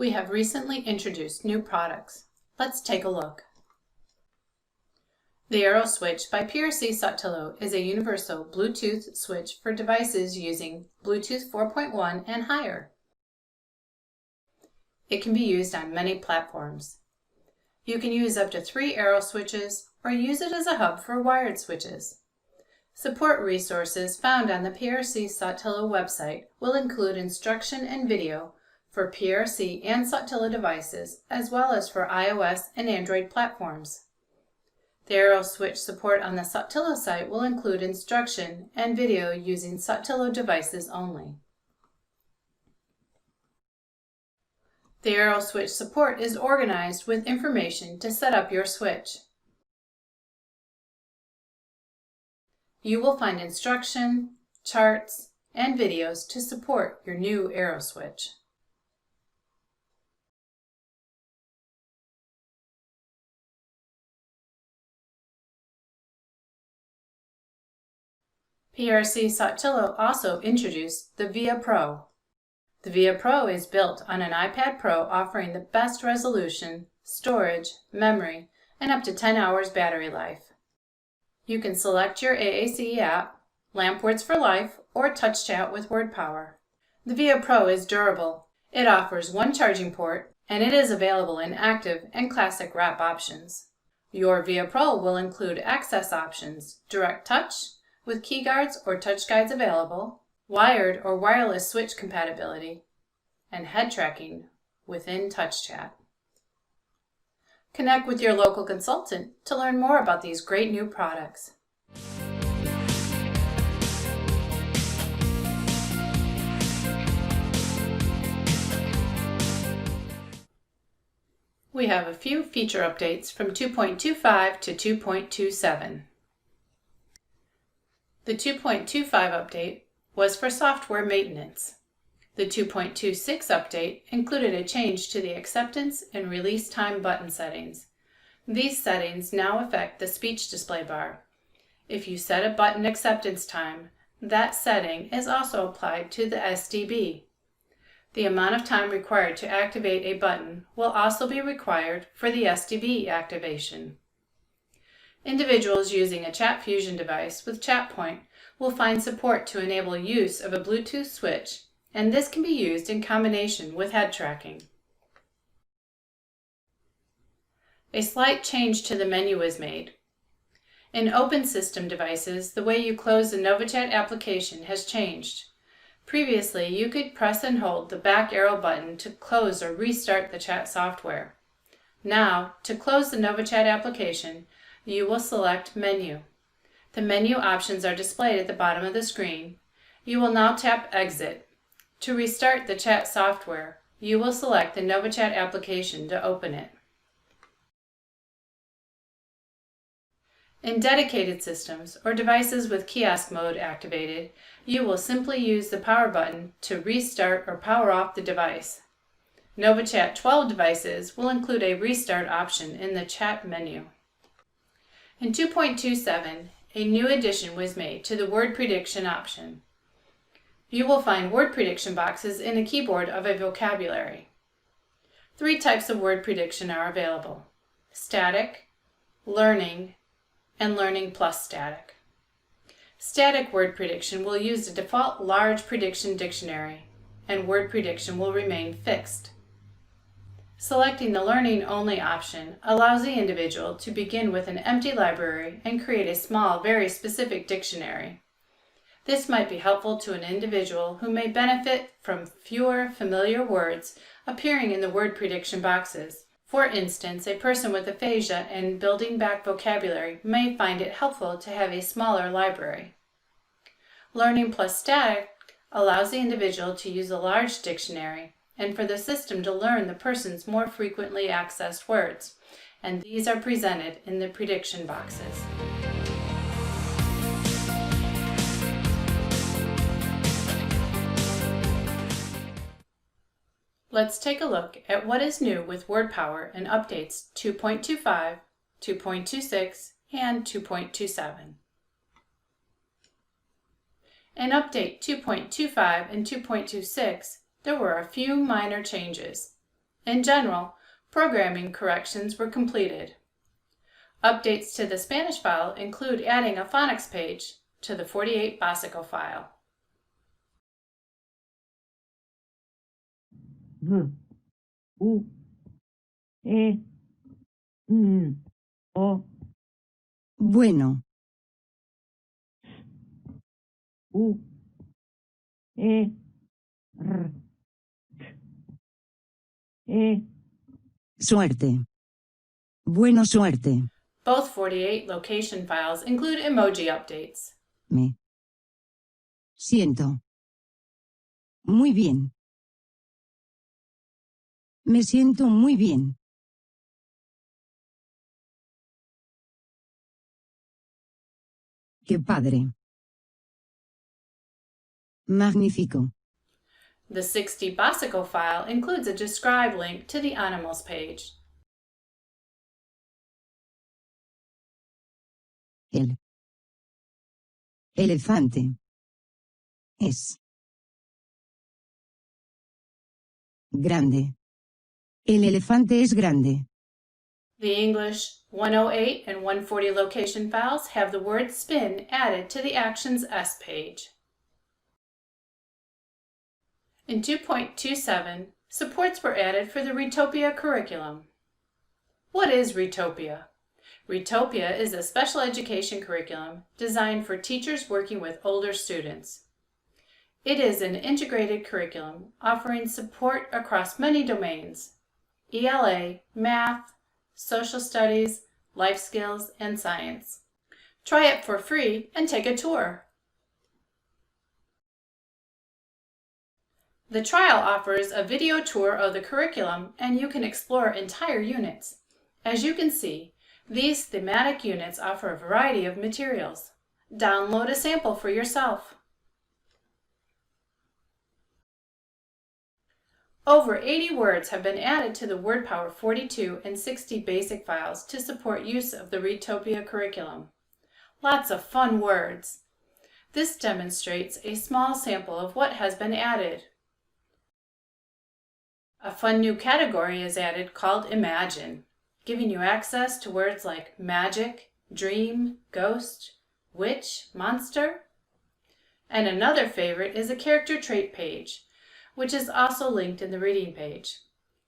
We have recently introduced new products. Let's take a look. The AeroSwitch by PRC Saltillo is a universal Bluetooth switch for devices using Bluetooth 4.1 and higher. It can be used on many platforms. You can use up to 3 AeroSwitches or use it as a hub for wired switches. Support resources found on the PRC Saltillo website will include instruction and video for PRC and Saltillo devices, as well as for iOS and Android platforms. The AeroSwitch support on the Saltillo site will include instruction and video using Saltillo devices only. The AeroSwitch support is organized with information to set up your switch. You will find instruction, charts, and videos to support your new AeroSwitch. PRC Saltillo also introduced the VIA Pro. The VIA Pro is built on an iPad Pro offering the best resolution, storage, memory, and up to 10 hours battery life. You can select your AAC app, LampWords for Life, or Touch Chat with WordPower. The VIA Pro is durable. It offers 1 charging port, and it is available in active and classic wrap options. Your VIA Pro will include access options, direct touch, with key guards or touch guides available, wired or wireless switch compatibility, and head tracking within Touch Chat. Connect with your local consultant to learn more about these great new products. We have a few feature updates from 2.25 to 2.27. The 2.25 update was for software maintenance. The 2.26 update included a change to the acceptance and release time button settings. These settings now affect the speech display bar. If you set a button acceptance time, that setting is also applied to the SDB. The amount of time required to activate a button will also be required for the SDB activation. Individuals using a ChatFusion device with ChatPoint will find support to enable use of a Bluetooth switch, and this can be used in combination with head tracking. A slight change to the menu is made. In open system devices, the way you close the NovaChat application has changed. Previously, you could press and hold the back arrow button to close or restart the chat software. Now, to close the NovaChat application, you will select Menu. The menu options are displayed at the bottom of the screen. You will now tap Exit. To restart the chat software, you will select the NovaChat application to open it. In dedicated systems or devices with kiosk mode activated, you will simply use the power button to restart or power off the device. NovaChat 12 devices will include a restart option in the chat menu. In 2.27, a new addition was made to the word prediction option. You will find word prediction boxes in a keyboard of a vocabulary. 3 types of word prediction are available: static, learning, and learning plus static. Static word prediction will use the default large prediction dictionary, and word prediction will remain fixed. Selecting the Learning Only option allows the individual to begin with an empty library and create a small, very specific dictionary. This might be helpful to an individual who may benefit from fewer familiar words appearing in the word prediction boxes. For instance, a person with aphasia and building back vocabulary may find it helpful to have a smaller library. Learning plus static allows the individual to use a large dictionary and for the system to learn the person's more frequently accessed words, and these are presented in the prediction boxes. Let's take a look at what is new with WordPower in updates 2.25, 2.26, and 2.27. In update 2.25 and 2.26, there were a few minor changes. In general, programming corrections were completed. Updates to the Spanish file include adding a phonics page to the 48 Básico file. V, U, E, N, O. Bueno. U, E, R, E. Suerte. Bueno, suerte. Both 48 location files include emoji updates. Me siento muy bien. Me siento muy bien. ¡Qué padre! Magnífico. The 60 Básico file includes a describe link to the animals page. El elefante es grande. El elefante es grande. The English 108 and 140 location files have the word spin added to the Actions S page. In 2.27, supports were added for the Readtopia curriculum. What is Readtopia? Readtopia is a special education curriculum designed for teachers working with older students. It is an integrated curriculum offering support across many domains: ELA, math, social studies, life skills, and science. Try it for free and take a tour. The trial offers a video tour of the curriculum, and you can explore entire units. As you can see, these thematic units offer a variety of materials. Download a sample for yourself. Over 80 words have been added to the WordPower 42 and 60 basic files to support use of the Readtopia curriculum. Lots of fun words. This demonstrates a small sample of what has been added. A fun new category is added called Imagine, giving you access to words like magic, dream, ghost, witch, monster. And another favorite is a character trait page, which is also linked in the reading page.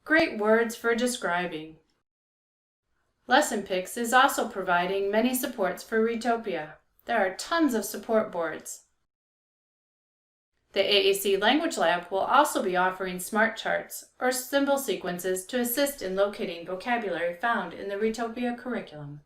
Great words for describing. Lesson Picks is also providing many supports for Readtopia. There are tons of support boards. The AAC Language Lab will also be offering smart charts or symbol sequences to assist in locating vocabulary found in the Readtopia curriculum.